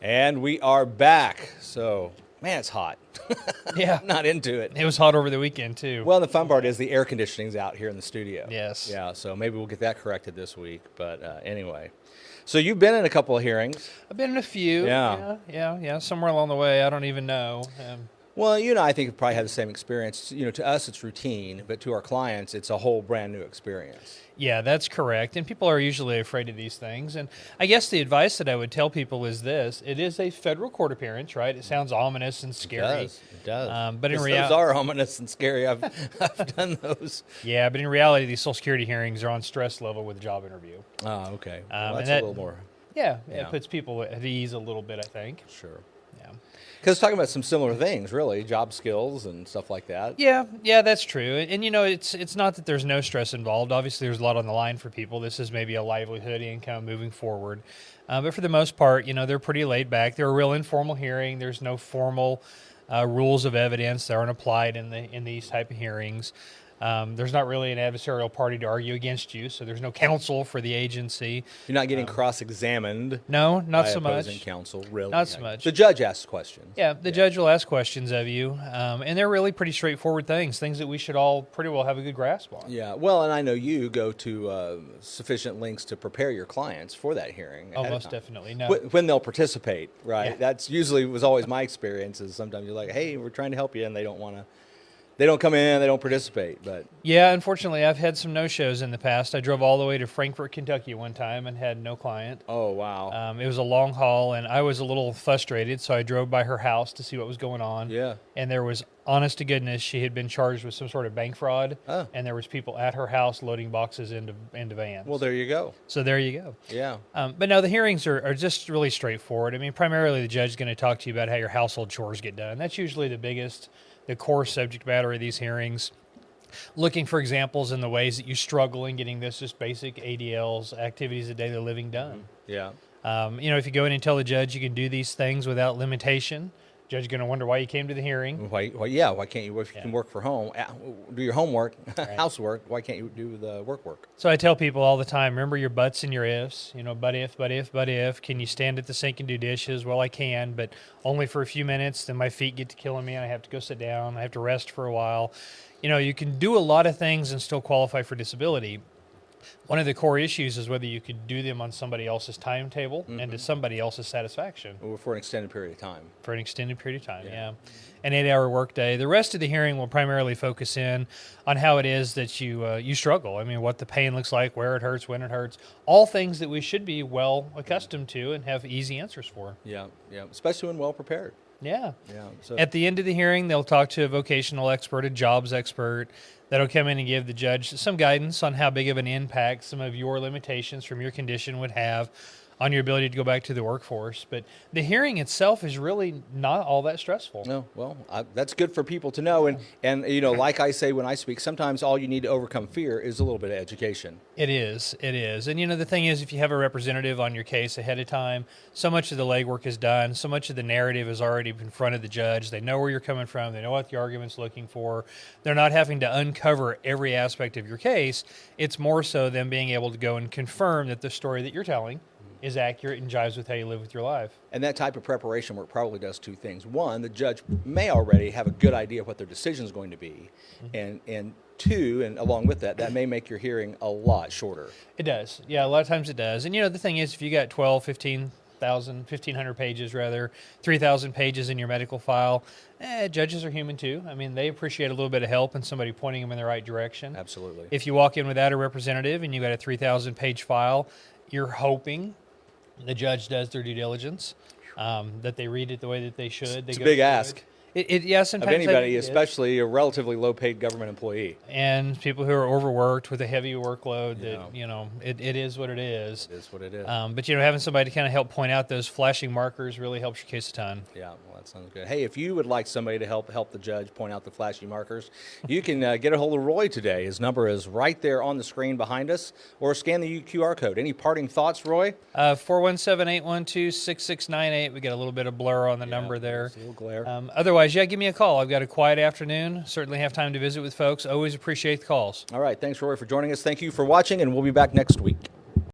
And we are back. So, man, it's hot. Yeah. I'm not into it. It was hot over the weekend, too. Well, the fun part is the air conditioning's out here in the studio. Yes. Yeah, so maybe we'll get that corrected this week. But anyway. So you've been in a couple of hearings. I've been in a few. Yeah. Somewhere along the way, I don't even know. Well, you and I think we probably had the same experience. You know, to us it's routine, but to our clients it's a whole brand new experience. Yeah, that's correct. And people are usually afraid of these things. And I guess the advice that I would tell people is this. It is a federal court appearance, right? It sounds ominous and scary. It does. But in those reality, are ominous and scary. I've done those. Yeah, but in reality, these Social Security hearings are on stress level with a job interview. Oh, okay. Well, that's and a little more. Yeah, it puts people at ease a little bit, I think. Sure. Yeah. Because it's talking about some similar things, really, job skills and stuff like that. Yeah, that's true. And you know, it's not that there's no stress involved. Obviously, there's a lot on the line for people. This is maybe a livelihood, income moving forward. But for the most part, you know, they're pretty laid back. They're a real informal hearing. There's no formal rules of evidence that aren't applied in these type of hearings. There's not really an adversarial party to argue against you, so there's no counsel for the agency. You're not getting cross-examined. No, not by so much. Opposing counsel, really. Not so much. The judge asks questions. Yeah, the judge will ask questions of you, and they're really pretty straightforward things that we should all pretty well have a good grasp on. Yeah, well, and I know you go to sufficient lengths to prepare your clients for that hearing. Oh, most definitely. No. When they'll participate, right? Yeah. That's usually was always my experience. Is sometimes you're like, hey, we're trying to help you, and they don't want to. They don't come in, they don't participate. But yeah, unfortunately, I've had some no-shows in the past. I drove all the way to Frankfort, Kentucky one time and had no client. Oh, wow. It was a long haul, and I was a little frustrated, so I drove by her house to see what was going on. Yeah. And there was, honest to goodness, she had been charged with some sort of bank fraud, and there was people at her house loading boxes into vans. Well, there you go. So there you go. Yeah. But no, the hearings are just really straightforward. I mean, primarily the judge is going to talk to you about how your household chores get done. That's usually the core subject matter of these hearings, looking for examples in the ways that you struggle in getting this just basic ADLs, activities of daily living, done. Yeah. You know, if you go in and tell the judge you can do these things without limitation, the judge is going to wonder why you came to the hearing. Why can't you, if you can work from home, do your homework, housework, why can't you do the work? So I tell people all the time, remember your buts and your ifs. You know, but if. Can you stand at the sink and do dishes? Well, I can, but only for a few minutes. Then my feet get to killing me, and I have to go sit down. I have to rest for a while. You know, you can do a lot of things and still qualify for disability. One of the core issues is whether you could do them on somebody else's timetable and to somebody else's satisfaction. Or for an extended period of time. For an extended period of time, yeah. An 8-hour workday. The rest of the hearing will primarily focus in on how it is that you struggle. I mean, what the pain looks like, where it hurts, when it hurts. All things that we should be well accustomed to and have easy answers for. Yeah. Especially when well prepared. Yeah. So at the end of the hearing, they'll talk to a vocational expert, a jobs expert, that'll come in and give the judge some guidance on how big of an impact some of your limitations from your condition would have on your ability to go back to the workforce. But the hearing itself is really not all that stressful. No, well, that's good for people to know. And you know, like I say when I speak, sometimes all you need to overcome fear is a little bit of education. It is. And, you know, the thing is, if you have a representative on your case ahead of time, so much of the legwork is done. So much of the narrative is already in front of the judge. They know where you're coming from. They know what the argument's looking for. They're not having to uncover every aspect of your case. It's more so them being able to go and confirm that the story that you're telling is accurate and jives with how you live with your life. And that type of preparation work probably does two things. One, the judge may already have a good idea of what their decision is going to be. And two, and along with that, that may make your hearing a lot shorter. It does. Yeah, a lot of times it does. And, you know, the thing is, if you got 1,500 pages, 3,000 pages in your medical file, judges are human too. I mean, they appreciate a little bit of help and somebody pointing them in the right direction. Absolutely. If you walk in without a representative and you got a 3,000-page file, you're hoping the judge does their due diligence, that they read it the way that they should. It's a big ask. Sometimes of anybody, especially a relatively low-paid government employee. And people who are overworked with a heavy workload, it is what it is. It is what it is. But, you know, having somebody to kind of help point out those flashing markers really helps your case a ton. Yeah, well, that sounds good. Hey, if you would like somebody to help the judge point out the flashy markers, you can get a hold of Roy today. His number is right there on the screen behind us, or scan the QR code. Any parting thoughts, Roy? 417-812-6698. We got a little bit of blur on the number there. A little glare. Otherwise, give me a call. I've got a quiet afternoon. Certainly have time to visit with folks. Always appreciate the calls. All right. Thanks, Roy, for joining us. Thank you for watching, and we'll be back next week.